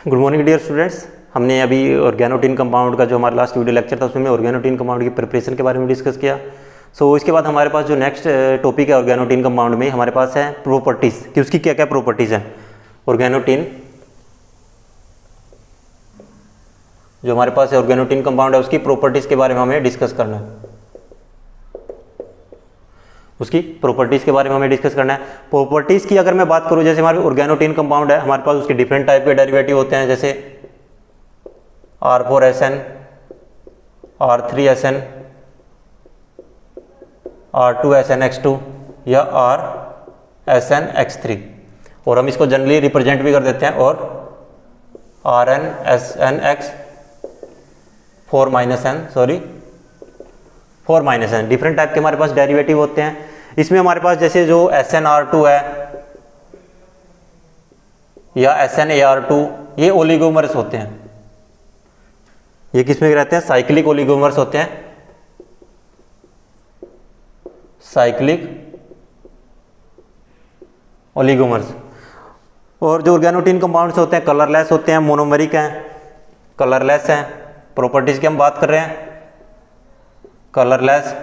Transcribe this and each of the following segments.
Good morning dear students. हमने अभी ऑर्गेनोटिन compound का जो हमारा लास्ट वीडियो लेक्चर था उसमें ऑर्गेनोटिन कंपाउंड की प्रिपरेशन के बारे में डिस्कस किया। इसके बाद हमारे पास जो नेक्स्ट टॉपिक है ऑर्गेनोटिन कंपाउंड में हमारे पास है प्रॉपर्टीज़ कि उसकी क्या क्या प्रॉपर्टीज़ हैं। ऑर्गेनोटिन जो हमारे पास है ऑर्गेनोटिन कंपाउंड है उसकी प्रॉपर्टीज़ के बारे में हमें डिस्कस करना है। उसकी प्रॉपर्टीज़ के बारे में हमें डिस्कस करना है। प्रॉपर्टीज़ की अगर मैं बात करूं, जैसे हमारे ऑर्गेनोटिन कंपाउंड है, हमारे पास उसके डिफरेंट टाइप के डेरिवेटिव होते हैं, जैसे R4SN, R3SN, R2SNX2 या RSNX3, और हम इसको जनरली रिप्रेजेंट भी कर देते हैं और RNSNX 4-N डिफरेंट टाइप के हमारे पास डेरिवेटिव होते हैं। इसमें हमारे पास जैसे जो SnR2 है या SnAr2, ये ओलिगोमर्स होते हैं। ये किसमें रहते हैं? साइक्लिक ओलिगोमर्स होते हैं, साइक्लिक ओलिगोमर्स। और जो ऑर्गेनोटिन कंपाउंड्स होते हैं कलरलेस होते हैं, मोनोमरिक हैं, कलरलेस हैं। प्रॉपर्टीज की हम बात कर रहे हैं, कलरलेस,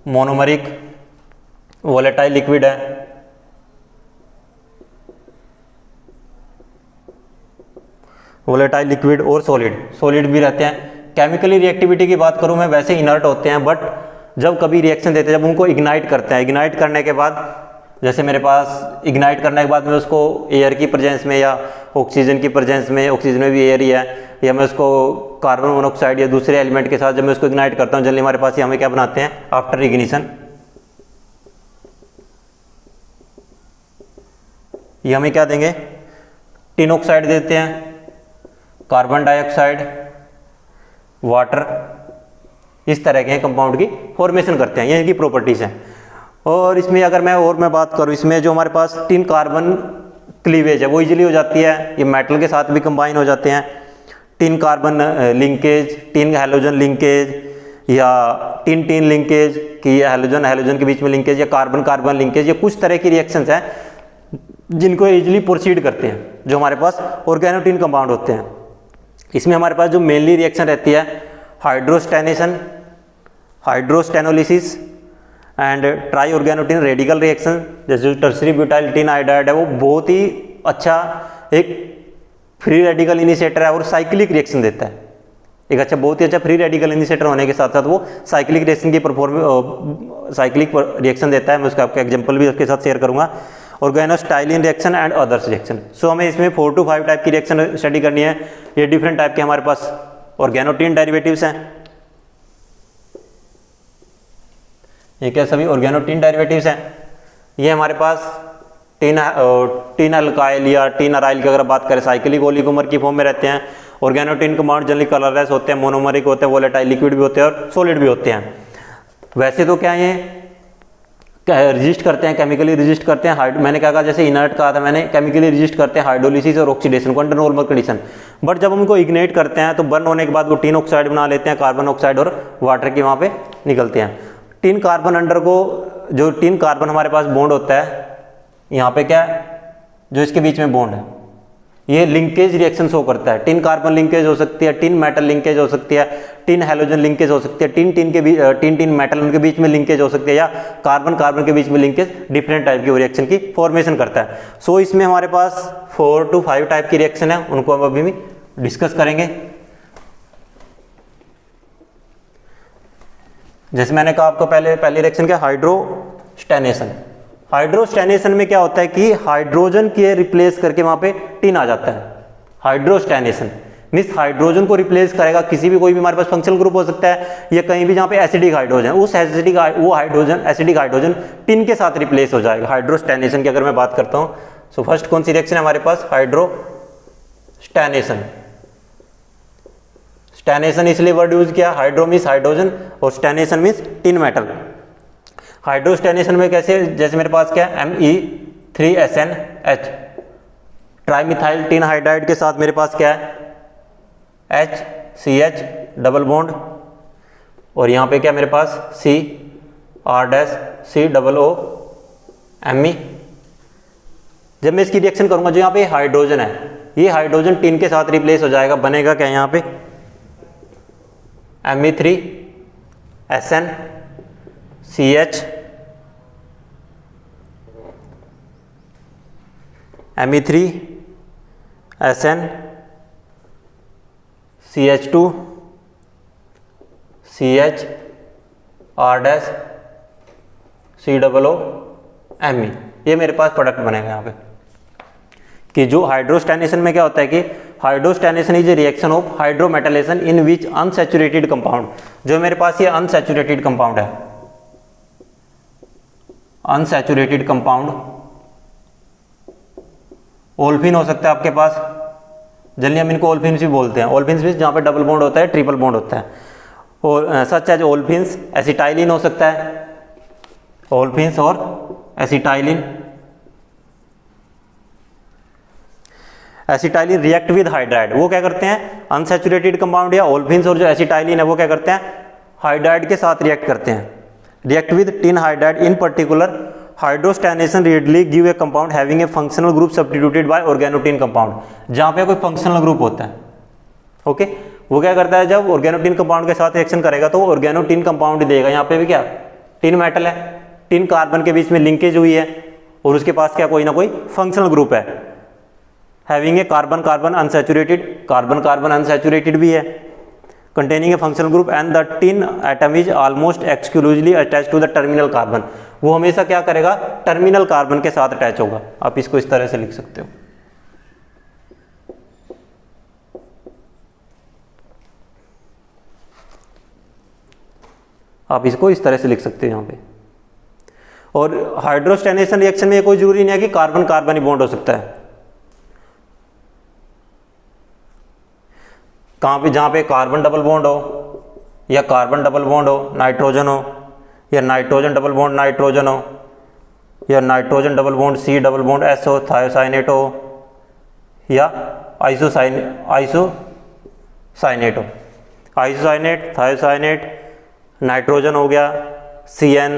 मोनोमरिक, वोलेटाइल लिक्विड है, वोलेटाइल लिक्विड और सॉलिड भी रहते हैं। केमिकली रिएक्टिविटी की बात करूं मैं, वैसे इनर्ट होते हैं, बट जब कभी रिएक्शन देते हैं, जब उनको इग्नाइट करते हैं, इग्नाइट करने के बाद जैसे मेरे पास इग्नाइट करने के बाद मैं उसको एयर की प्रेजेंस में या ऑक्सीजन की प्रेजेंस में, ऑक्सीजन में भी एयर ही है, या मैं उसको कार्बन मोनोऑक्साइड या दूसरे एलिमेंट के साथ जब मैं उसको इग्नाइट करता हूँ, जनरली हमारे पास ये हमें क्या बनाते हैं आफ्टर इग्निशन, ये हमें क्या देंगे? टिन ऑक्साइड देते हैं, कार्बन डाइऑक्साइड, वाटर, इस तरह के कंपाउंड की फॉर्मेशन करते हैं। ये इनकी प्रॉपर्टीज हैं। और इसमें अगर मैं बात करूँ, इसमें जो हमारे पास टिन कार्बन क्लीवेज है वो इजीली हो जाती है, ये मेटल के साथ भी कंबाइन हो जाते हैं। Tin carbon linkage, tin halogen linkage या टिन टिन लिंकेज कि हैलोजन हैलोजन के बीच में लिंकेज या कार्बन कार्बन लिंकेज, ये कुछ तरह की रिएक्शंस हैं जिनको इजीली प्रोसीड करते हैं जो हमारे पास ऑर्गेनोटिन कंपाउंड होते हैं। इसमें हमारे पास जो मेनली रिएक्शन रहती है हाइड्रोस्टेनेशन, हाइड्रोस्टेनोलिसिस and try organotin radical reaction, जैसे जो टर्सरी ब्यूटाइल टिन आयोडाइड है वो बहुत ही अच्छा एक फ्री रेडिकल इनिशिएटर है और साइक्लिक रिएक्शन देता है। एक अच्छा, बहुत ही अच्छा फ्री रेडिकल इनिशिएटर होने के साथ साथ वो साइक्लिक रिएक्शन की साइक्लिक रिएक्शन देता है। मैं उसका आपका एग्जांपल भी उसके साथ शेयर करूंगा। ऑर्गेनोस्टाइलिन रिएक्शन एंड अदर्स रिएक्शन। सो हमें इसमें 4 to 5 टाइप की रिएक्शन स्टडी करनी है। ये डिफरेंट टाइप के हमारे पास ऑर्गेनोटिन डेरिवेटिव्स हैं। ये क्या? सभी ऑर्गेनोटिन डेरिवेटिव्स हैं। ये हमारे पास टिन अल्काइल या टिन अराइल की अगर बात करें, साइक्लिक ओलिगोमर की फॉर्म में रहते हैं। ऑर्गेनोटिन कंपाउंड जनरली कलरलेस होते हैं, मोनोमरिक होते हैं, वोलेटाइल लिक्विड भी होते हैं और सॉलिड भी होते हैं। वैसे तो क्या ये रेजिस्ट करते हैं, केमिकली रेजिस्ट करते हैं। मैंने क्या कहा, जैसे इनर्ट कहा था मैंने, केमिकली रेजिस्ट करते हैं हाइड्रोलिसिस और ऑक्सीडेशन को अंडर नॉर्मल कंडीशन। बट जब हम उनको इग्नाइट करते हैं तो बर्न होने के बाद वो टिन ऑक्साइड बना लेते हैं, कार्बन ऑक्साइड और वाटर की वहाँ पे निकलते हैं। टिन कार्बन अंडर को, जो टिन कार्बन हमारे पास बॉन्ड होता है, यहाँ पे क्या है जो इसके बीच में बॉन्ड है, ये लिंकेज रिएक्शन शो करता है। टिन कार्बन लिंकेज हो सकती है, टिन मेटल लिंकेज हो सकती है, टिन हैलोजन लिंकेज हो सकती है, टिन मेटल उनके बीच में लिंकेज हो सकती है, या कार्बन कार्बन के बीच में लिंकेज, डिफरेंट टाइप की रिएक्शन की फॉर्मेशन करता है। सो इसमें हमारे पास 4 to 5 टाइप की रिएक्शन है, उनको हम अभी भी डिस्कस करेंगे। जैसे मैंने कहा आपको पहली रिएक्शन क्या, हाइड्रोस्टेनेशन। हाइड्रोस्टेनेशन में क्या होता है कि हाइड्रोजन के रिप्लेस करके वहां पे टिन आ जाता है। हाइड्रोस्टेनेशन मींस हाइड्रोजन को रिप्लेस करेगा, किसी भी कोई भी हमारे पास फंक्शनल ग्रुप हो सकता है या कहीं भी जहां पे एसिडिक हाइड्रोजन, उस एसिडिक हाइड्रोजन टिन के साथ रिप्लेस हो जाएगा। हाइड्रोस्टेनेशन की अगर मैं बात करता हूं, सो फर्स्ट कौन सी रिएक्शन है हमारे पास, हाइड्रोस्टेनेशन। स्टेनेशन इसलिए वर्ड यूज किया, हाइड्रो मींस हाइड्रोजन और स्टेनेशन मींस टिन मेटल। हाइड्रोस्टेनेशन में कैसे, जैसे मेरे पास क्या है Me3SNH, ट्राइमिथाइल टिन हाइड्राइड के साथ मेरे पास क्या है HCH डबल बॉन्ड, और यहाँ पे क्या मेरे पास CR' COO Me जब मैं इसकी रिएक्शन करूंगा, जो यहाँ पे हाइड्रोजन है, ये हाइड्रोजन टिन के साथ रिप्लेस हो जाएगा, बनेगा क्या यहाँ पे Me3SN CH2 CH R-COO-Me, ये मेरे पास प्रोडक्ट बनेगा यहाँ पे। कि जो हाइड्रोस्टैनेशन में क्या होता है कि hydrostannation is a reaction of hydrometalation in which unsaturated compound, जो मेरे पास ये अनसैचुरेटेड कंपाउंड है, अनसैचुरेटेड कंपाउंड ओल्फिन हो सकता है आपके पास, जनरली हम इनको ओल्फिन्स भी बोलते हैं, ओल्फिन्स भी जहाँ पे डबल बॉन्ड होता है, ट्रिपल बॉन्ड होता है, और सच एज ओल्फिन्स। एसिटाइलिन हो सकता है, ओल्फिन्स और acetylene. Acetylene react with hydride, वो क्या करते हैं, अनसैचुरेटेड कंपाउंड या ओल्फिन्स और जो एसिटाइलिन है वो क्या करते हैं, हाइड्राइड के साथ रिएक्ट करते हैं। React with tin hydride, in particular hydrostannation readily give a compound having a functional group substituted by organotin compound, जहाँ पे कोई फंक्शनल ग्रुप होता है। ओके, वो क्या करता है, जब ऑर्गेनोटिन कंपाउंड के साथ रिएक्शन करेगा तो ऑर्गेनोटिन कंपाउंड देगा। यहाँ पे भी क्या, टिन मेटल है, टिन कार्बन के बीच में लिंकेज हुई है और उसके पास क्या कोई ना कोई फंक्शनल ग्रुप है, having a carbon carbon unsaturated, carbon carbon unsaturated भी है, containing a functional group and the tin atom is almost exclusively attached to the terminal carbon, वो हमेशा क्या करेगा, टर्मिनल कार्बन के साथ अटैच होगा। आप इसको इस तरह से लिख सकते हो, आप इसको इस तरह से लिख सकते हो यहाँ पे। और हाइड्रोस्टैनेशन रिएक्शन में कोई जरूरी नहीं है कि कार्बन कार्बन ही बॉन्ड हो सकता है, कहाँ पे, जहाँ पे कार्बन डबल बॉन्ड हो या कार्बन डबल बॉन्ड हो नाइट्रोजन हो, या नाइट्रोजन डबल बॉन्ड नाइट्रोजन हो, या nitrogen double bond C double bond S हो, थायोसाइनेट हो, या आइसोसाइनेट हो, आइसोसाइनेट, थायोसाइनेट, नाइट्रोजन हो गया, CN,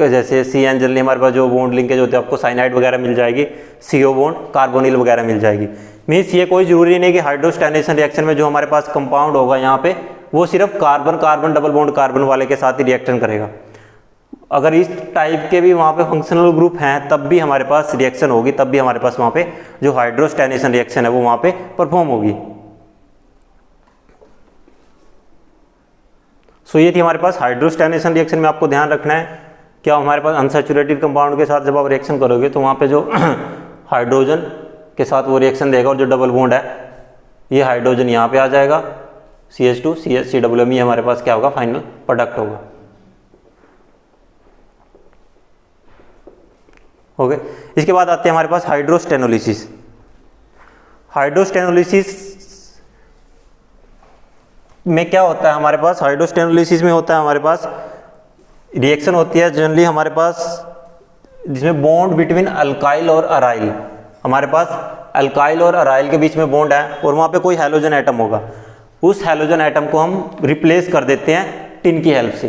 जैसे CN जनरली हमारे पास जो बॉन्ड लिंकेज होते हैं आपको साइनाइड वगैरह मिल जाएगी, CO बॉन्ड कार्बोनिल वगैरह मिल जाएगी। मीन्स ये कोई जरूरी नहीं कि हाइड्रोस्टैनेशन रिएक्शन में जो हमारे पास कंपाउंड होगा यहाँ पे वो सिर्फ carbon carbon double bond carbon वाले के साथ ही रिएक्शन करेगा। अगर इस टाइप के भी वहाँ पे फंक्शनल ग्रुप हैं तब भी हमारे पास रिएक्शन होगी, तब भी हमारे पास वहाँ पे जो हाइड्रोस्टैनेशन रिएक्शन है वो वहाँ पे परफॉर्म होगी। सो ये थी हमारे पास हाइड्रोस्टैनेशन रिएक्शन में। आपको ध्यान रखना है क्या, हमारे पास अनसैचुरेटेड कंपाउंड के साथ जब आप रिएक्शन करोगे तो वहाँ पे जो हाइड्रोजन के साथ वो रिएक्शन देगा और जो डबल बॉन्ड है ये हाइड्रोजन यहाँ पे आ जाएगा, CH2 CH3 ये हमारे पास क्या होगा, फाइनल प्रोडक्ट होगा। ओके, इसके बाद आते हैं हमारे पास हाइड्रोस्टेनोलिसिस। हाइड्रोस्टेनोलिसिस में क्या होता है हमारे पास, हाइड्रोस्टेनोलिसिस में होता है हमारे पास रिएक्शन होती है जनरली हमारे पास जिसमें बॉन्ड बिटवीन अल्काइल और अराइल, हमारे पास अल्काइल और अराइल के बीच में बॉन्ड है और वहाँ पे कोई हैलोजन एटम होगा, उस हैलोजन एटम को हम रिप्लेस कर देते हैं टिन की हेल्प से।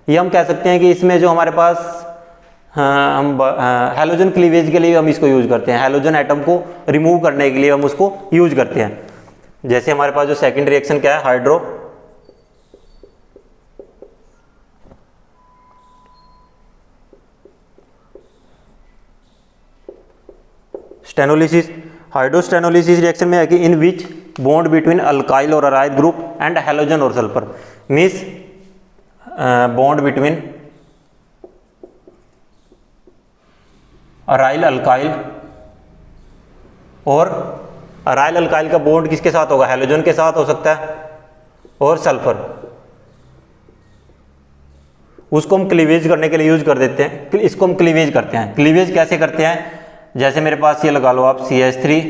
ये हम कह सकते हैं कि इसमें जो हमारे पास हम हैलोजन क्लीवेज के लिए हम इसको यूज करते हैं, हैलोजन एटम को रिमूव करने के लिए हम उसको यूज करते हैं। जैसे हमारे पास जो सेकेंड रिएक्शन क्या है, हाइड्रो स्टेनोलिसिस। हाइड्रोस्टेनोलिसिस रिएक्शन में है कि इन विच बॉन्ड बिटवीन अल्काइल और अराइल ग्रुप एंड हैलोजन और sulphur, means bond between aryl alkyl और अराइल अल्काइल का बॉन्ड किसके साथ होगा, हैलोजन के साथ हो सकता है और सल्फर, उसको हम क्लीवेज करने के लिए यूज कर देते हैं। इसको हम क्लीवेज करते हैं। क्लीवेज कैसे करते हैं, जैसे मेरे पास ये लगा लो आप CH3,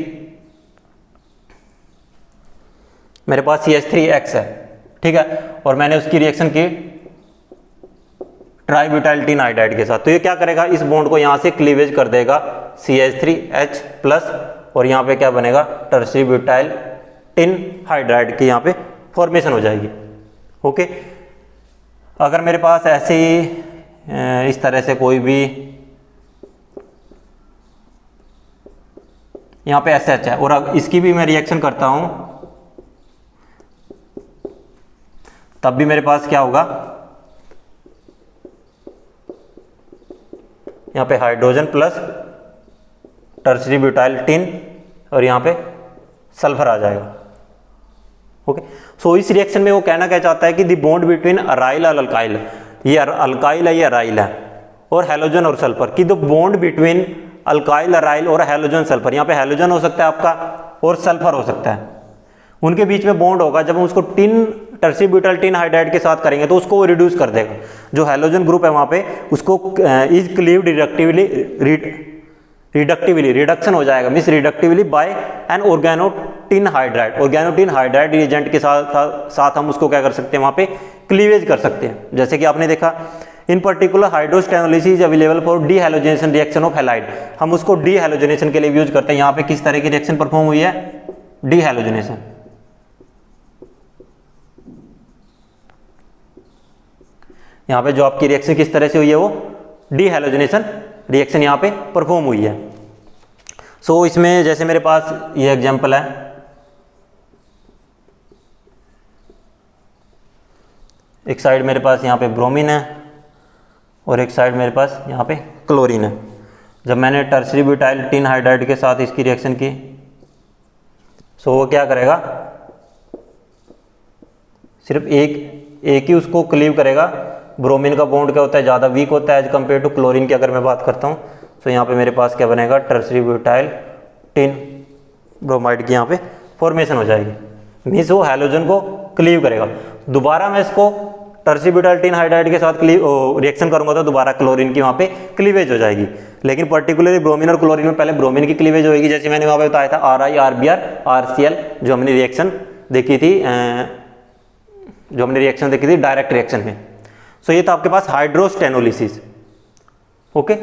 मेरे पास CH3X है, ठीक है, और मैंने उसकी रिएक्शन की ट्राईब्यूटाइल टिन हाइड्राइड के साथ, तो ये क्या करेगा, इस बॉन्ड को यहाँ से क्लीवेज कर देगा CH3H प्लस, और यहाँ पे क्या बनेगा, टर्शियरी ब्यूटाइल टिन हाइड्राइड की यहाँ पे फॉर्मेशन हो जाएगी। ओके, अगर मेरे पास ऐसे ही इस तरह से कोई भी यहाँ पे SH है, और अब इसकी भी मैं रिएक्शन करता हूँ तब भी मेरे पास क्या होगा, यहाँ पे hydrogen plus tertiary butyl tin और यहाँ पे सल्फर आ जाएगा। ओके, सो इस रिएक्शन में वो कहना क्या चाहता है कि द बॉन्ड बिटवीन अराइल और अल्काइल, ये अल्काइल है ये अराइल है, और हैलोजन और सल्फर की the bond between alkyl aryl और हैलोजन सल्फर, यहाँ पे हैलोजन हो सकता है आपका और सल्फर हो सकता है, उनके बीच में बॉन्ड होगा। जब हम उसको tin tertiary butyl tin hydride के साथ करेंगे तो उसको रिड्यूस कर देगा, जो हैलोजन ग्रुप है वहाँ पे उसको इज क्लीव्ड रिडक्टिवली रिडक्शन हो जाएगा, means reductively by an organotin hydride. Organotin hydride reagent के साथ हम उसको क्या कर सकते हैं, वहाँ पे क्लीवेज कर सकते हैं। जैसे कि आपने देखा in particular hydrostannolysis is available for dehalogenation reaction of halide, हम उसको डीहैलोजनेशन के लिए यूज करते हैं। यहाँ पे किस तरह की रिएक्शन परफॉर्म हुई है, डीहैलोजनेशन। यहाँ पे जो आपकी रिएक्शन किस तरह से हुई है, वो डीहैलोजनेशन रिएक्शन यहाँ पे परफॉर्म हुई है। सो इसमें जैसे मेरे पास ये एग्जांपल है, एक साइड मेरे पास यहाँ पे ब्रोमीन है और एक साइड मेरे पास यहाँ पे क्लोरीन है। जब मैंने टर्सरी ब्यूटाइल टिन हाइड्राइड के साथ इसकी रिएक्शन की, सो वो क्या करेगा, सिर्फ एक ही उसको क्लीव करेगा। ब्रोमीन का बॉन्ड क्या होता है, ज़्यादा वीक होता है एज कम्पेयर टू क्लोरीन की अगर मैं बात करता हूँ। तो यहाँ पे मेरे पास क्या बनेगा, टर्सरी ब्यूटाइल टिन ब्रोमाइड की यहाँ पे फॉर्मेशन हो जाएगी, मीन्स वो हैलोजन को क्लीव करेगा। दोबारा मैं इसको टर्सरी ब्यूटाइल टिन हाइड्राइड के साथ रिएक्शन करूंगा तो दोबारा क्लोरीन की वहाँ पे क्लीवेज हो जाएगी। लेकिन पर्टिकुलरली ब्रोमीन और क्लोरीन में पहले ब्रोमीन की क्लीवेज होगी, जैसे मैंने वहाँ पे बताया था RI RBr RCl, जो हमने रिएक्शन देखी थी डायरेक्ट रिएक्शन में। सो ये था आपके पास हाइड्रोस्टेनोलिसिस। ओके,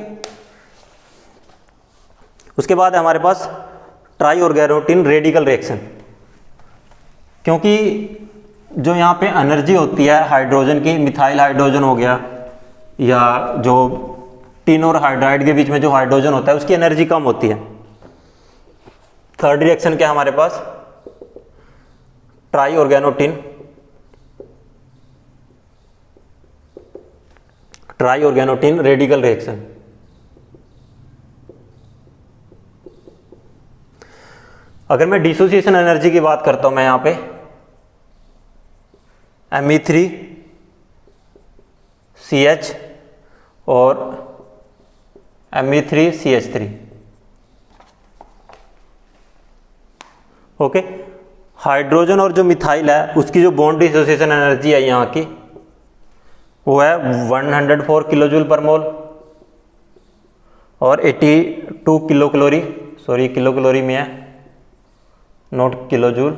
उसके बाद है हमारे पास ट्राई ऑर्गेनोटिन रेडिकल रिएक्शन। क्योंकि जो यहाँ पे एनर्जी होती है हाइड्रोजन की, मिथाइल हाइड्रोजन हो गया या जो टिन और हाइड्राइड के बीच में जो हाइड्रोजन होता है उसकी एनर्जी कम होती है। थर्ड रिएक्शन क्या है हमारे पास, ट्राई ऑर्गेनोटिन रेडिकल रिएक्शन। अगर मैं डिसोसिएशन एनर्जी की बात करता हूं, मैं यहां पे Me3CH और Me3CH3, ओके। हाइड्रोजन और जो मिथाइल है उसकी जो बॉन्ड डिसोसिएशन एनर्जी है यहाँ की वो है 104 किलोजूल पर मोल और 82 किलो कैलोरी में है, नॉट किलोजूल,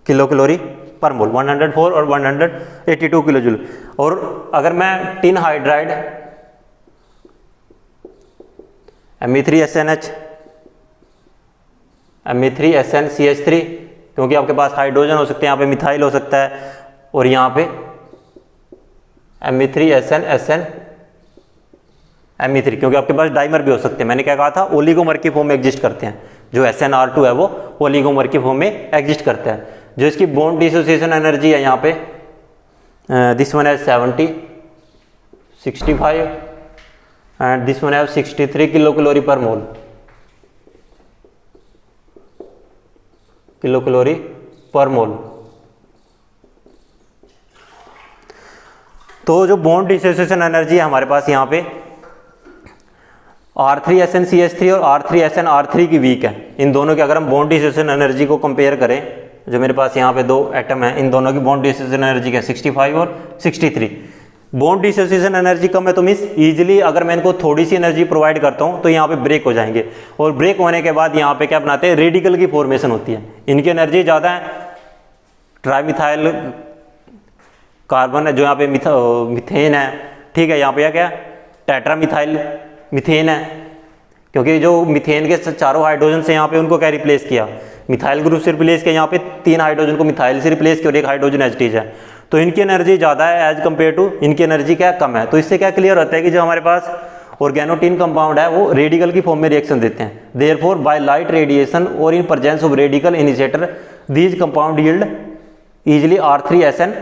किलो कैलोरी पर मोल, 104 और 182 किलोजूल। और अगर मैं टिन हाइड्राइड Me3SNH Me3SnCH3, क्योंकि आपके पास हाइड्रोजन हो सकते हैं, यहाँ पे मिथाइल हो सकता है, और यहाँ पे Me3SnSn Me3, क्योंकि आपके पास डाइमर भी हो सकते हैं। मैंने क्या कहा था, ओलिगोमर की फॉर्म में एग्जिस्ट करते हैं, जो SnR2 है वो ओलिगोमर की फॉर्म में एग्जिस्ट करता है। जो इसकी बॉन्ड डिसोसिएशन एनर्जी है यहाँ पे, दिस वन है 70, 65 एंड दिस वन है 63 किलो कैलोरी पर मोल, किलो कैलोरी पर मोल। तो जो बॉन्ड डिसोसिएशन एनर्जी है हमारे पास यहाँ पे R3SnCH3 और R3SnR3 की वीक है। इन दोनों के अगर हम बॉन्ड डिसोसिएशन एनर्जी को कंपेयर करें, जो मेरे पास यहाँ पे दो एटम है, इन दोनों की बॉन्ड डिसोसिएशन एनर्जी क्या 65 और 63। बॉन्ड डिसोसिएशन एनर्जी कम है तो मीन्स इजीली अगर मैं इनको थोड़ी सी एनर्जी प्रोवाइड करता हूँ तो यहाँ पे ब्रेक हो जाएंगे, और ब्रेक होने के बाद यहाँ पे क्या बनाते हैं, रेडिकल की फॉर्मेशन होती है। इनकी एनर्जी ज़्यादा है, ट्राईमिथाइल कार्बन है जो यहाँ पे मिथेन है, ठीक है, यहाँ पे क्या टेट्रामिथाइल मीथेन है, क्योंकि जो मीथेन के चारों हाइड्रोजन से यहाँ पे उनको क्या रिप्लेस किया, मिथाइल ग्रुप से रिप्लेस किया, यहाँ पे 3 हाइड्रोजन को मिथाइल से रिप्लेस किया और एक हाइड्रोजन एच है। तो इनकी एनर्जी ज़्यादा है एज कम्पेयर टू, इनकी एनर्जी क्या कम है। तो इससे क्या क्लियर होता है कि जो हमारे पास ऑर्गेनोटिन कंपाउंड है वो रेडिकल की फॉर्म में रिएक्शन देते हैं। देयरफॉर बाय लाइट रेडिएशन और in presence of radical initiator these compound yield easily R3SN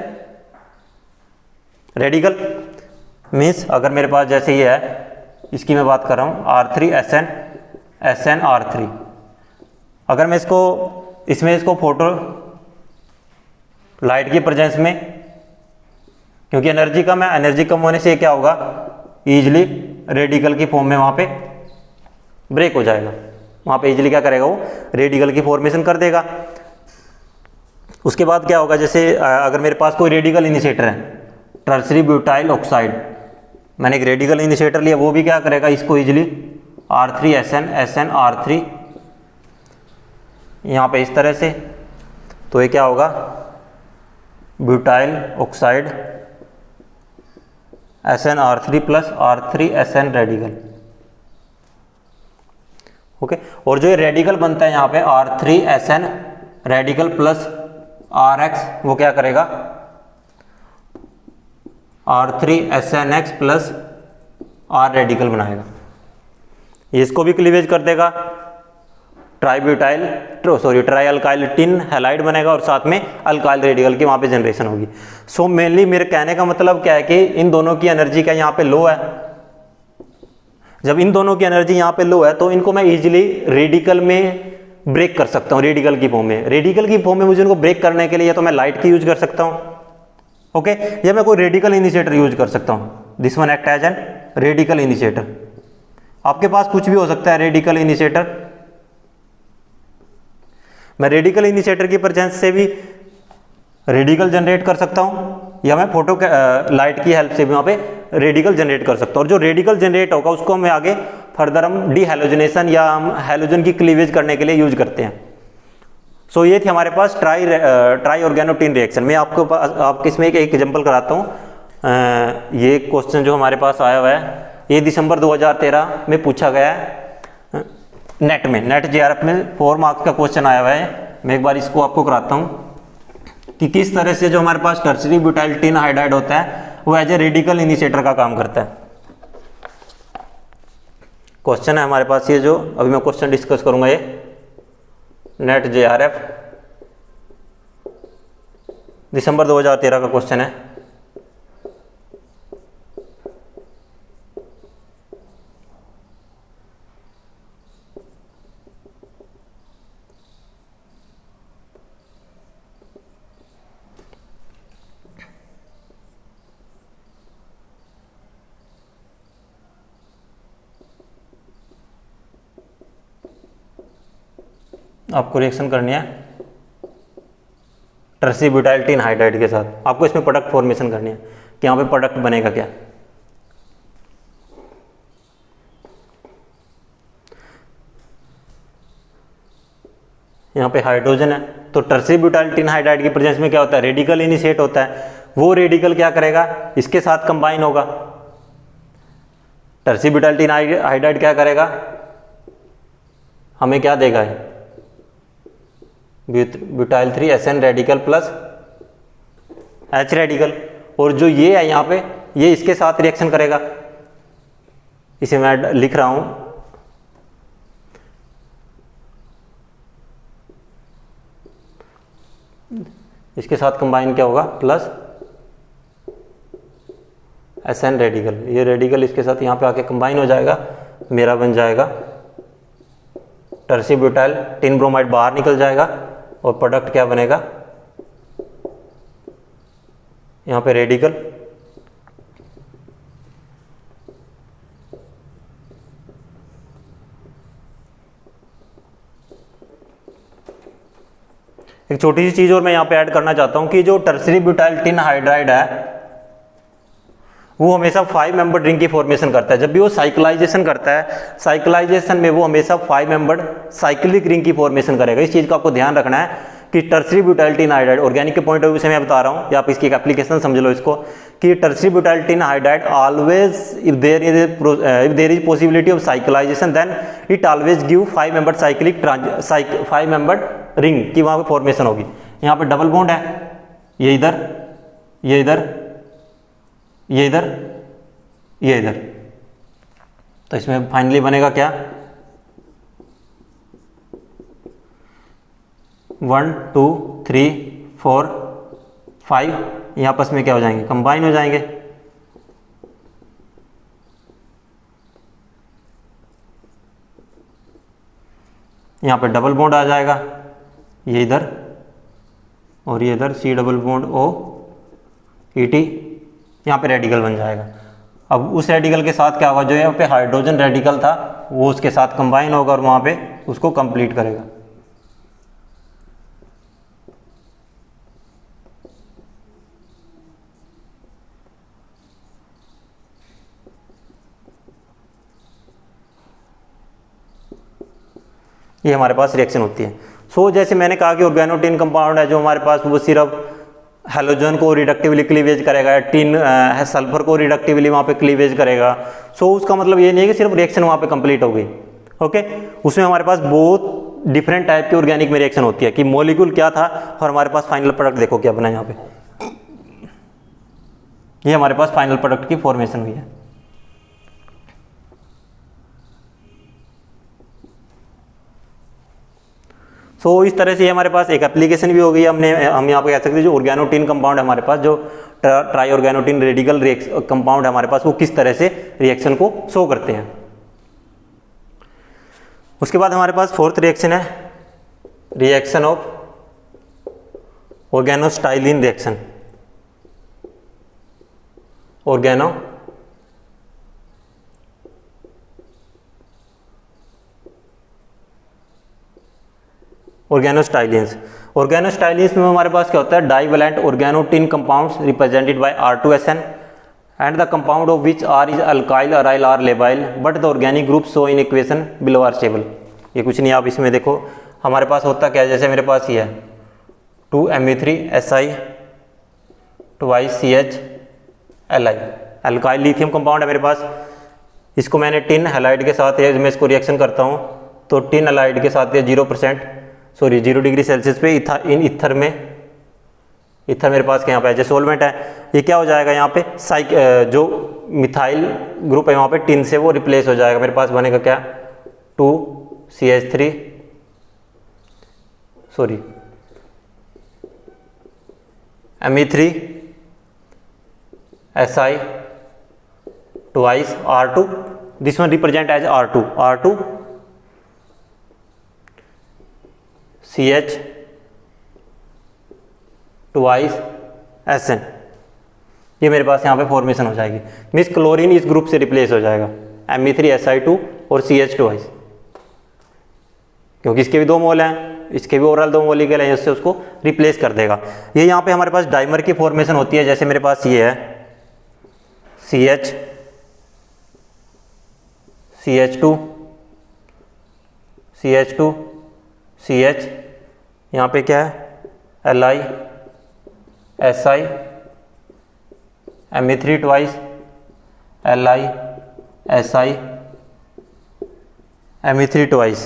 radical. Means अगर मेरे पास जैसे ये है, इसकी मैं बात कर रहा हूँ R3SN SnR3, अगर मैं इसमें इसको फोटो लाइट की प्रेजेंस में, क्योंकि एनर्जी कम है, एनर्जी कम होने से ये क्या होगा, इजिली रेडिकल की फॉर्म में वहां पे ब्रेक हो जाएगा, वहां पे इजिली क्या करेगा, वो रेडिकल की फॉर्मेशन कर देगा। उसके बाद क्या होगा, जैसे अगर मेरे पास कोई रेडिकल इनिशिएटर है, टर्सरी ब्यूटाइल ऑक्साइड, मैंने एक रेडिकल इनिशिएटर लिया, वो भी क्या करेगा, इसको इजिली R3SN SnR3 यहाँ पे इस तरह से, तो ये क्या होगा, butyl oxide SnR3 plus R3SN radical. Okay, और जो ये रेडिकल बनता है यहाँ पे R3SN रेडिकल प्लस RX, वो क्या करेगा, R3SNX प्लस R रेडिकल बनाएगा। ये इसको भी क्लीवेज कर देगा, ट्राई अल्काइल टिन हैलाइड बनेगा और साथ में अल्काइल रेडिकल की वहाँ पे जनरेशन होगी। सो मेनली मेरे कहने का मतलब क्या है कि इन दोनों की एनर्जी क्या यहाँ पे लो है। जब इन दोनों की एनर्जी यहाँ पे लो है तो इनको मैं इजीली रेडिकल में ब्रेक कर सकता हूँ, रेडिकल की फॉर्म में। रेडिकल की फॉर्म में मुझे इनको ब्रेक करने के लिए या तो मैं लाइट की यूज कर सकता हूँ, ओके, या मैं कोई रेडिकल इनिशिएटर यूज कर सकता हूँ। This one act as an radical initiator. आपके पास कुछ भी हो सकता है रेडिकल इनिशिएटर। मैं रेडिकल इनिशिएटर की प्रेजेंस से भी रेडिकल जनरेट कर सकता हूँ, या मैं फोटो लाइट की हेल्प से भी वहाँ पे रेडिकल जनरेट कर सकता हूँ। और जो रेडिकल जनरेट होगा उसको हमें आगे फर्दर हम डीहैलोजनेशन या हम हैलोजन की क्लीवेज करने के लिए यूज करते हैं। सो ये थी हमारे पास ट्राई ऑर्गेनोटिन रिएक्शन। मैं आपको इसमें एक एग्जांपल कराता हूँ। ये क्वेश्चन जो हमारे पास आया हुआ है, ये दिसंबर 2013 में पूछा गया है नेट JRF में 4 मार्क्स का क्वेश्चन आया हुआ है। मैं एक बार इसको आपको कराता हूँ कि किस तरह से जो हमारे पास टर्सरी ब्यूटाइल टिन हाइड्राइड होता है वो एज ए रेडिकल इनिशिएटर का काम करता है। क्वेश्चन है हमारे पास ये, जो अभी मैं क्वेश्चन डिस्कस करूंगा, ये नेट JRF दिसंबर 2013 का क्वेश्चन है। आपको रिएक्शन करनी है टर्सरी ब्यूटाइल टिन हाइड्राइड के साथ। आपको इसमें प्रोडक्ट फॉर्मेशन करनी है कि यहाँ पे प्रोडक्ट बनेगा क्या। यहाँ पे हाइड्रोजन है, तो टर्सरी ब्यूटाइल टिन हाइड्राइड की प्रेजेंस में क्या होता है, रेडिकल इनिशिएट होता है। वो रेडिकल क्या करेगा, इसके साथ कंबाइन होगा। टर्सरी ब्यूटाइल टिन हाइड्राइड क्या करेगा, हमें क्या देगा, butyl 3 SN radical plus H radical. और जो ये है यहाँ पे, ये इसके साथ रिएक्शन करेगा। इसे मैं लिख रहा हूं, इसके साथ कंबाइन क्या होगा, प्लस SN रेडिकल। ये रेडिकल इसके साथ यहाँ पे आके कंबाइन हो जाएगा, मेरा बन जाएगा टर्सरी ब्यूटाइल टिन ब्रोमाइड, बाहर निकल जाएगा और प्रोडक्ट क्या बनेगा, यहाँ पे रेडिकल। एक छोटी सी चीज और मैं यहाँ पे ऐड करना चाहता हूं कि जो टर्सरी ब्यूटाइल टिन हाइड्राइड है वो हमेशा 5 मेंबर्ड रिंग की फॉर्मेशन करता है। जब भी वो साइक्लाइजेशन करता है, साइक्लाइजेशन में वो हमेशा 5 मेंबर्ड साइक्लिक रिंग की फॉर्मेशन करेगा। इस चीज का आपको ध्यान रखना है कि tertiary butyl tin hydride, organic के पॉइंट ऑफ व्यू से मैं बता रहा हूँ, या आप इसकी एक एप्लीकेशन समझ लो इसको, कि tertiary butyl tin hydride always if there is possibility of cyclisation then it always give 5 membered 5 membered ring की वहां पे फॉर्मेशन होगी। यहाँ पे डबल बॉन्ड है, ये इधर, ये इधर, ये इधर, ये इधर, तो इसमें फाइनली बनेगा क्या, 1 2 3 4 5, ये आपस में क्या हो जाएंगे, कंबाइन हो जाएंगे। यहाँ पे डबल बॉन्ड आ जाएगा, ये इधर और ये इधर, C double bond O ET, यहाँ पे रेडिकल बन जाएगा। अब उस रेडिकल के साथ क्या होगा, जो यहाँ पे हाइड्रोजन रेडिकल था वो उसके साथ कंबाइन होगा और वहाँ पे उसको कंप्लीट करेगा। ये हमारे पास रिएक्शन होती है। सो जैसे मैंने कहा कि ऑर्गेनोटिन कंपाउंड है जो हमारे पास, वो सिर्फ हेलोजन को रिडक्टिवली क्लीवेज करेगा, टिन सल्फर को रिडक्टिवली वहाँ पे क्लीवेज करेगा। सो उसका मतलब ये नहीं है कि सिर्फ रिएक्शन वहाँ पे कंप्लीट हो गई। ओके, उसमें हमारे पास बहुत डिफरेंट टाइप की ऑर्गेनिक में रिएक्शन होती है कि मॉलिक्यूल क्या था और हमारे पास फाइनल प्रोडक्ट देखो क्या बना। यहाँ पे ये हमारे पास फाइनल प्रोडक्ट की फॉर्मेशन हुई है। सो इस तरह से हमारे पास एक एप्लीकेशन भी हो गई। हम यहाँ पे कह सकते हैं जो ऑर्गेनोटिन कंपाउंड है हमारे पास, जो ट्राई ऑर्गेनोटिन रेडिकल कंपाउंड है हमारे पास, वो किस तरह से रिएक्शन को शो करते हैं। उसके बाद हमारे पास फोर्थ रिएक्शन है reaction of organostannylene reaction. Organostannylenes में हमारे पास क्या होता है, divalent organotin compounds represented by R2SN and the compound of which R is alkyl, aryl, R labile, but the organic group so in equation below are stable. ये कुछ नहीं, आप इसमें देखो हमारे पास होता क्या है, जैसे मेरे पास ये है 2Me3Si twice CHLi, alkyl lithium compound है मेरे पास। इसको मैंने टिन हैलाइड के साथ, मैं इसको रिएक्शन करता हूँ तो टिन हैलाइड के साथ 0 डिग्री सेल्सियस पे इथर मेरे पास क्या यहाँ पे जो सॉल्वेंट है, ये क्या हो जाएगा यहाँ पे जो मिथाइल ग्रुप है वहाँ पे टिन से वो रिप्लेस हो जाएगा। मेरे पास बनेगा क्या 2CH3 Me3Si twice R2, this one represent as R2 CH twice SN, ये मेरे पास यहाँ पे फॉर्मेशन हो जाएगी। मीन्स क्लोरीन इस ग्रुप से रिप्लेस हो जाएगा Me3Si2 और CH twice, क्योंकि इसके भी 2 मोल हैं, इसके भी ओवरऑल 2 मोलिक्यूल हैं, इससे उसको रिप्लेस कर देगा। ये यहाँ पे हमारे पास डाइमर की फॉर्मेशन होती है। जैसे मेरे पास ये है CH2 CH, यहाँ पे क्या है Li Si, Me3 twice Li Si Me3 twice,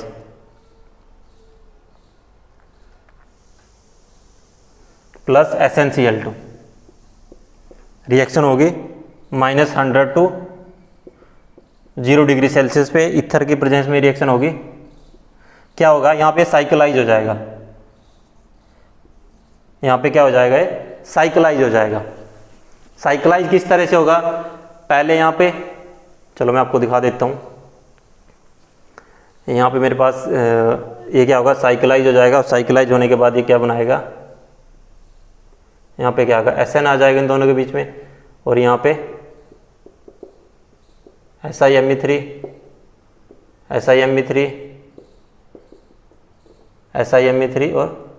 plus SnCl2। Reaction होगी -100 to 0 डिग्री सेल्सियस पे इथर की प्रेजेंस में रिएक्शन होगी। क्या होगा यहाँ पे साइक्लाइज हो जाएगा, यहाँ पे क्या हो जाएगा, साइक्लाइज हो जाएगा। साइक्लाइज किस तरह से होगा, पहले यहाँ पे चलो मैं आपको दिखा देता हूँ। यहाँ पे मेरे पास ये क्या होगा, साइक्लाइज हो जाएगा। और साइक्लाइज होने के बाद ये क्या बनाएगा, यहाँ पे क्या होगा SN आ जाएगा इन दोनों के बीच में, और यहाँ पे SiMe3 और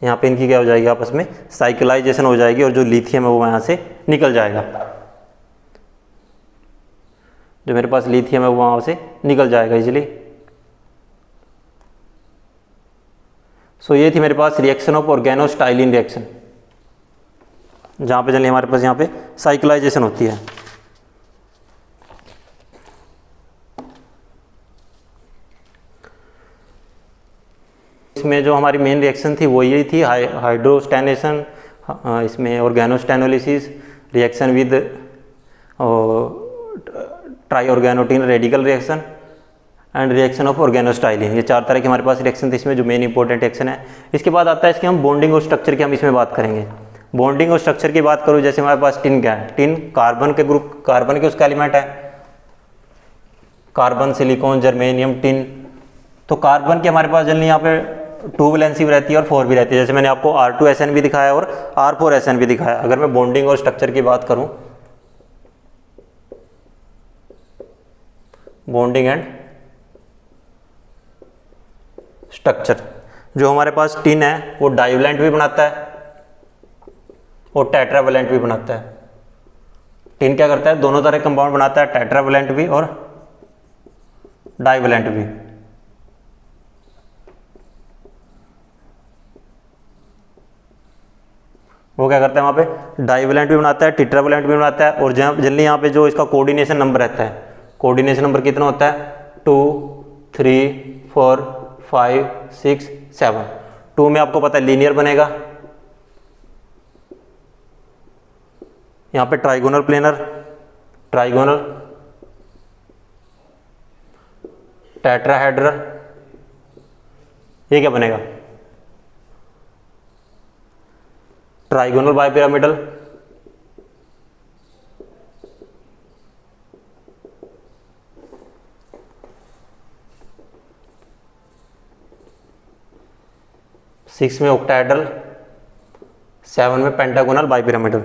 यहाँ पे इनकी क्या हो जाएगी, आपस में साइक्लाइजेशन हो जाएगी और जो लिथियम है वो यहाँ से निकल जाएगा। जो मेरे पास लिथियम है वो वहाँ से निकल जाएगा इजीली। सो ये थी मेरे पास रिएक्शन ऑफ ऑर्गेनोस्टाइलिन रिएक्शन, जहाँ पे चलिए हमारे पास यहाँ पे साइक्लाइजेशन होती है। इसमें जो हमारी मेन रिएक्शन थी वो यही थी, हाइड्रोस्टैनेशन, इसमें organostannolysis, reaction with tri organotin radical reaction and reaction of organostannylene. ये 4 तरह के हमारे पास रिएक्शन थे इसमें, जो मेन इंपॉर्टेंट रिएक्शन है। इसके बाद आता है इसके हम बॉन्डिंग और स्ट्रक्चर की हम इसमें बात करेंगे। बॉन्डिंग और स्ट्रक्चर की बात करूँ, जैसे हमारे पास टिन क्या है, टिन कार्बन के ग्रुप, कार्बन के उसका एलिमेंट है, कार्बन, सिलिकॉन, जर्मेनियम, टिन। तो कार्बन की हमारे पास जनरली यहाँ पे 2 वैलेंसी भी रहती है और 4 भी रहती है, जैसे मैंने आपको R2SN भी दिखाया और R4SN भी दिखाया। अगर मैं बॉन्डिंग और स्ट्रक्चर की बात करूं, बॉन्डिंग एंड स्ट्रक्चर, जो हमारे पास टिन है वो डाइवैलेंट भी बनाता है और टेट्रावैलेंट भी बनाता है। टिन क्या करता है, दोनों तरह कंपाउंड बनाता है, टेट्रावैलेंट भी और डाइवैलेंट भी। वो क्या करता है, वहाँ पे डाइवैलेंट भी बनाता है, टेट्रावैलेंट भी बनाता है। और जनरली यहाँ पे जो इसका कोऑर्डिनेशन नंबर रहता है, कोऑर्डिनेशन नंबर कितना होता है, 2, 3, 4, 5, 6, 7। 2 में आपको पता है लीनियर बनेगा, यहाँ पे ट्राइगोनल प्लेनर, ट्राइगोनल, टेट्राहेड्रल, ये क्या बनेगा, ट्राइगोनल बाइपिरामिडल, सिक्स में ऑक्टाहेड्रल, 7 में पेंटागोनल बाइपिरामिडल।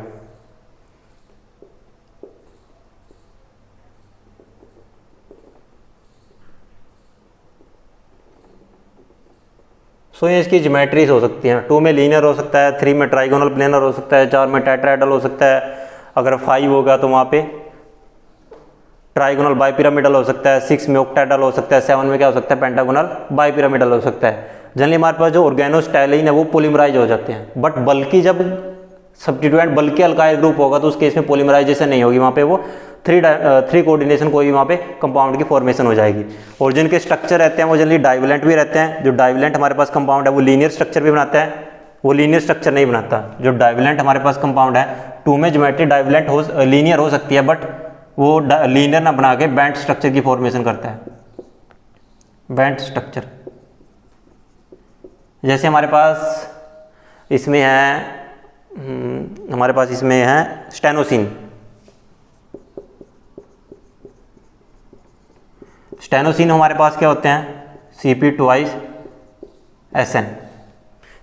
सो ये इसकी ज्योमेट्रीज हो सकती हैं, 2 में लीनियर हो सकता है, 3 में ट्राइगोनल प्लेनर हो सकता है, 4 में टेट्राहेड्रल हो सकता है, अगर 5 होगा तो वहाँ पे ट्राइगोनल बाइपिरामिडल हो सकता है, 6 में ऑक्टाहेड्रल हो सकता है, 7 में क्या हो सकता है, पेंटागोनल बाइपिरामिडल हो सकता है। जनरली हमारे पास जो ऑर्गेनोस्टाइलिन है वो पॉलीमराइज हो जाते हैं, बट बल्कि जब सब्स्टिट्यूएंट बल्कि अल्काइल ग्रुप होगा तो उस केस में पॉलीमराइजेशन नहीं होगी, वहाँ पे वो 3 कोऑर्डिनेशन कोई भी वहाँ पे कंपाउंड की फॉर्मेशन हो जाएगी। और जिनके स्ट्रक्चर रहते हैं वो जनरली डाइवैलेंट भी रहते हैं। जो डाइवैलेंट हमारे पास कंपाउंड है वो लीनियर स्ट्रक्चर भी बनाता है, वो लीनियर स्ट्रक्चर नहीं बनाता। जो डाइवैलेंट हमारे पास कंपाउंड है, 2 में ज्योमेट्री डाइवैलेंट हो लीनियर हो सकती है, बट वो लीनियर ना बना के बैंड स्ट्रक्चर की फॉर्मेशन करता है, बैंड स्ट्रक्चर। जैसे हमारे पास इसमें है, हमारे पास इसमें है स्टेनोसिन। स्टेनोसिन हमारे पास क्या होते हैं, Cp2SN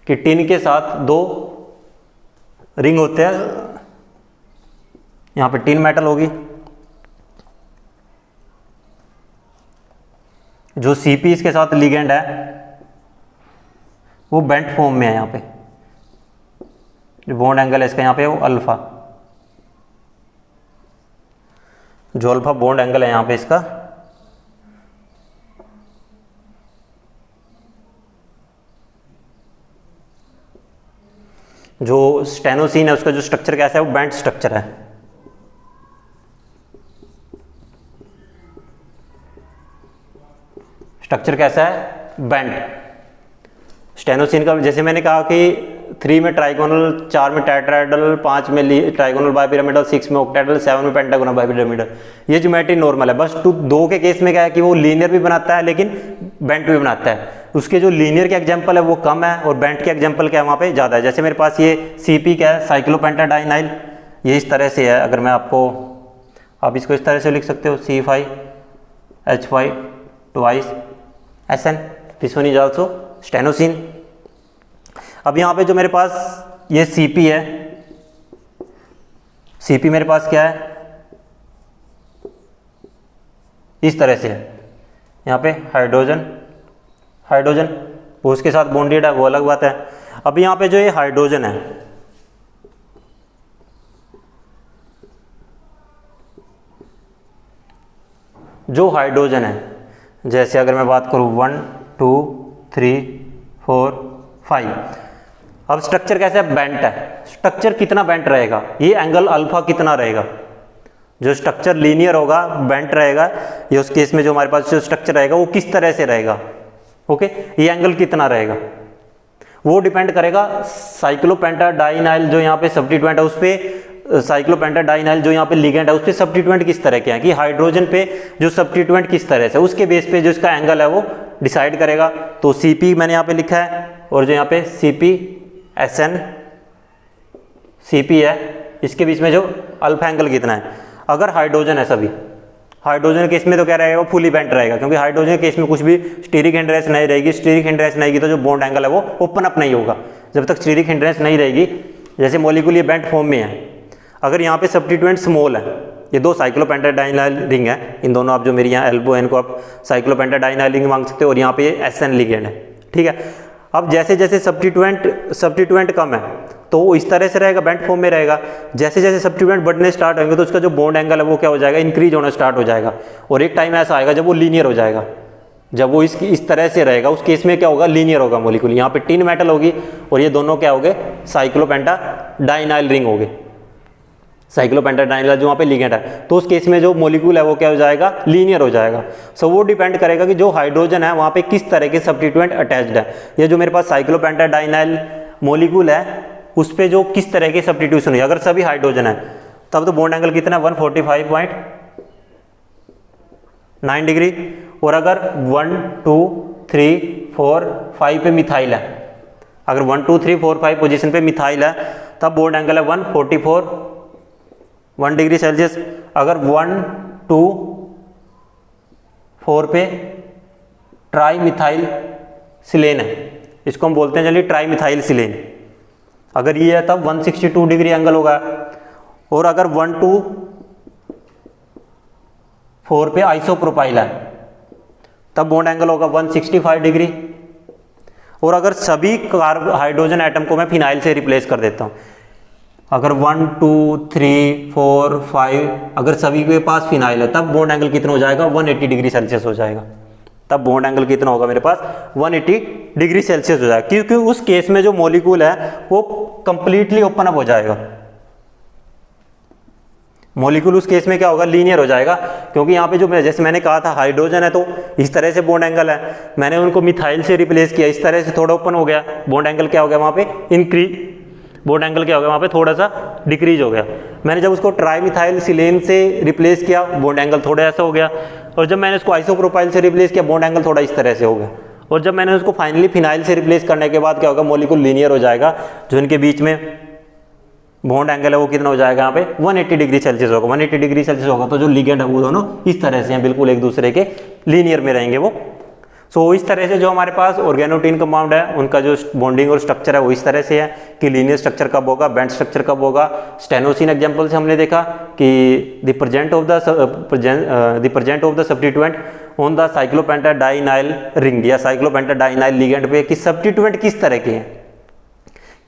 कि टिन के साथ 2 रिंग होते हैं, यहाँ पे टिन मेटल होगी, जो Cp इसके साथ लिगेंड है वो बेंट फॉर्म में है, यहाँ पे जो बॉन्ड एंगल है इसका यहाँ पे वो अल्फा, जो अल्फा बॉन्ड एंगल है यहाँ पे इसका, जो स्टेनोसिन है उसका जो स्ट्रक्चर कैसा है वो बैंड स्ट्रक्चर है। स्ट्रक्चर कैसा है, बैंड। स्टेनोसिन का जैसे मैंने कहा कि 3 में ट्राइगोनल, 4 में टेट्राहेड्रल, 5 में ट्राइगोनल बाइपिरामिडल, 6 में ऑक्टाहेड्रल, 7 में पेंटागोनल बाइपिरामिडल, ये ज्योमेट्री नॉर्मल है। बस 2 के केस में क्या है कि वो लीनियर भी बनाता है लेकिन बेंट भी बनाता है। उसके जो लीनियर के एग्जांपल है वो कम है और बेंट के एग्जांपल क्या है वहाँ पे ज़्यादा है। जैसे मेरे पास ये Cp क्या है, साइक्लोपेंटाडाइनाइल, ये इस तरह से है। अगर मैं आपको, आप इसको इस तरह से लिख सकते हो, C5H5 this one is also stannocene. अब यहाँ पे जो मेरे पास ये Cp है, Cp मेरे पास क्या है, इस तरह से है। यहाँ पे हाइड्रोजन, हाइड्रोजन वो उसके साथ बॉन्डेड है, वो अलग बात है। अब यहाँ पे जो ये हाइड्रोजन है, जो हाइड्रोजन है, जैसे अगर मैं बात करूँ 1 2 3 4 5, अब स्ट्रक्चर कैसा है, बेंट है। स्ट्रक्चर कितना बेंट रहेगा, ये एंगल अल्फा कितना रहेगा, जो स्ट्रक्चर लीनियर होगा बेंट रहेगा, ये उस केस में जो हमारे पास जो स्ट्रक्चर रहेगा वो किस तरह से रहेगा, ओके, ये एंगल कितना रहेगा वो डिपेंड करेगा साइक्लोपेंटाडाइनाइल जो यहाँ पे सब्स्टिट्यूएंट है उस पर साइक्लोपेंटाडाइनाइल जो यहाँ पे लिगेंड है उस पे सब्स्टिट्यूएंट किस तरह के हैं, कि हाइड्रोजन पे जो सब्स्टिट्यूएंट किस तरह से, उसके बेस पे जो इसका एंगल है वो डिसाइड करेगा। तो Cp मैंने यहाँ पे लिखा है, और जो यहाँ पे CpSn Cp है, इसके बीच में जो अल्फा एंगल कितना है। अगर हाइड्रोजन है सभी, हाइड्रोजन केस में तो क्या रहेगा, वो फुली बेंट रहेगा, क्योंकि हाइड्रोजन केस में कुछ भी स्टीरिक हिंड्रेंस नहीं रहेगी। स्टीरिक हिंड्रेंस नहीं की तो जो बॉन्ड एंगल है वो ओपन अप नहीं होगा। जब तक स्टीरिक हिंड्रेंस नहीं रहेगी, जैसे मॉलिक्यूल ये बेंट फॉर्म में है, अगर यहाँ पे सब्स्टिट्यूएंट स्मॉल है, ये दो साइक्लोपेंटाडाइनाइल रिंग है, इन दोनों आप जो मेरी यहाँ एल्बो है इनको आप साइक्लोपेंटाडाइनाइल रिंग मांग सकते हो, और यहाँ पे SN लिगेंड है, ठीक है। अब जैसे जैसे सब्स्टिट्यूएंट कम है तो वो इस तरह से रहेगा, बेंट फॉर्म में रहेगा। जैसे जैसे सब्स्टिट्यूएंट बढ़ने स्टार्ट होंगे तो उसका जो बॉन्ड एंगल है वो क्या हो जाएगा, इंक्रीज होना स्टार्ट हो जाएगा। और एक टाइम ऐसा आएगा जब वो लीनियर हो जाएगा, जब वो इस तरह से रहेगा, उस केस में क्या होगा, लीनियर होगा मॉलिक्यूल। यहाँ पे टिन मेटल होगी और ये दोनों क्या हो गए, साइक्लोपेंटाडाइनाइल रिंग हो गए, साइक्लोपेंटाडाइनाइल जो वहाँ पे लिगेंड है। तो उस केस में जो मॉलिक्यूल है वो क्या हो जाएगा, लीनियर हो जाएगा। सो वो डिपेंड करेगा कि जो हाइड्रोजन है वहाँ पे किस तरह के सब्स्टिट्यूएंट अटैच्ड है। ये जो मेरे पास साइक्लोपेंटाडाइनाइल मॉलिक्यूल है उस पे जो किस तरह के सब्स्टिट्यूशन है। अगर सभी हाइड्रोजन है तब तो बॉन्ड एंगल कितना है, 145.9 डिग्री। और अगर 1 2 3 4 5 पे मिथाइल है, अगर 1 2 3 4 5 पोजीशन पे मिथाइल है तब बॉन्ड एंगल है 1 डिग्री सेल्सियस। अगर 1 2 4 पे ट्राई मिथाइल सिलेन है, इसको हम बोलते हैं चलिए ट्राई मिथाइल सिलेन, अगर ये है तब 162 डिग्री एंगल होगा। और अगर 1 2 4 पे आइसोप्रोपाइल है तब बॉन्ड एंगल होगा 165 डिग्री। और अगर सभी हाइड्रोजन एटम को मैं फिनाइल से रिप्लेस कर देता हूं, अगर 1 2 3 4 5 अगर सभी के पास फिनाइल है तब बॉन्ड एंगल कितना हो जाएगा, 180 डिग्री सेल्सियस हो जाएगा। तब बॉन्ड एंगल कितना होगा मेरे पास, 180 डिग्री सेल्सियस हो जाएगा, क्योंकि उस केस में जो मॉलिक्यूल है वो कंप्लीटली ओपन अप हो जाएगा। मॉलिक्यूल उस केस में क्या होगा, लीनियर हो जाएगा। क्योंकि यहाँ पे जो जैसे मैंने कहा था हाइड्रोजन है तो इस तरह से बॉन्ड एंगल है, मैंने उनको मिथाइल से रिप्लेस किया, इस तरह से थोड़ा ओपन हो गया, बॉन्ड एंगल क्या हो गया वहाँ पे इंक्रीज, बॉन्ड एंगल क्या हो गया वहाँ पे थोड़ा सा डिक्रीज हो गया। मैंने जब उसको ट्राई मिथाइल सिलेन से रिप्लेस किया, बॉन्ड एंगल थोड़ा ऐसा हो गया। और जब मैंने उसको आइसोप्रोपाइल से रिप्लेस किया, बॉन्ड एंगल थोड़ा इस तरह से हो गया। और जब मैंने उसको फाइनली फिनाइल से रिप्लेस करने के बाद क्या होगा, मॉलिक्यूल लीनियर हो जाएगा, जो इनके बीच में बॉन्ड एंगल है वो कितना हो जाएगा यहाँ पे 180 डिग्री सेल्सियस होगा। 180 डिग्री सेल्सियस होगा तो जो लिगेंड है वो दोनों इस तरह से हैं, बिल्कुल एक दूसरे के लीनियर में रहेंगे वो। सो इस तरह से जो हमारे पास ऑर्गेनोटिन कंपाउंड है उनका जो बॉन्डिंग और स्ट्रक्चर है वो इस तरह से है कि लीनियर स्ट्रक्चर कब होगा, बेंट स्ट्रक्चर कब होगा। स्टेनोसिन एग्जांपल से हमने देखा कि the present of the substituent on the cyclopentadienyl ring या साइक्लोपेंटाडाइनाइल लिगेंड पे कि सब्स्टिट्यूएंट किस तरह के हैं,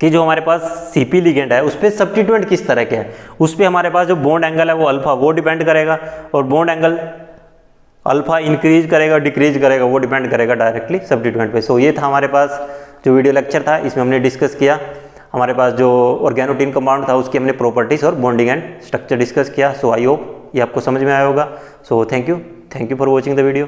कि जो हमारे पास Cp लिगेंड है उस पर सब्स्टिट्यूएंट किस तरह के हैं, उस पर हमारे पास जो बॉन्ड एंगल है वो अल्फा वो डिपेंड करेगा। और बॉन्ड एंगल अल्फा इंक्रीज करेगा डिक्रीज करेगा वो डिपेंड करेगा डायरेक्टली सब्स्टिट्यूएंट पे। सो ये था हमारे पास जो वीडियो लेक्चर था, इसमें हमने डिस्कस किया हमारे पास जो ऑर्गेनोटिन कंपाउंड था उसकी हमने प्रॉपर्टीज और बॉन्डिंग एंड स्ट्रक्चर डिस्कस किया। सो आई होप ये आपको समझ में आया होगा। So thank you for watching the video.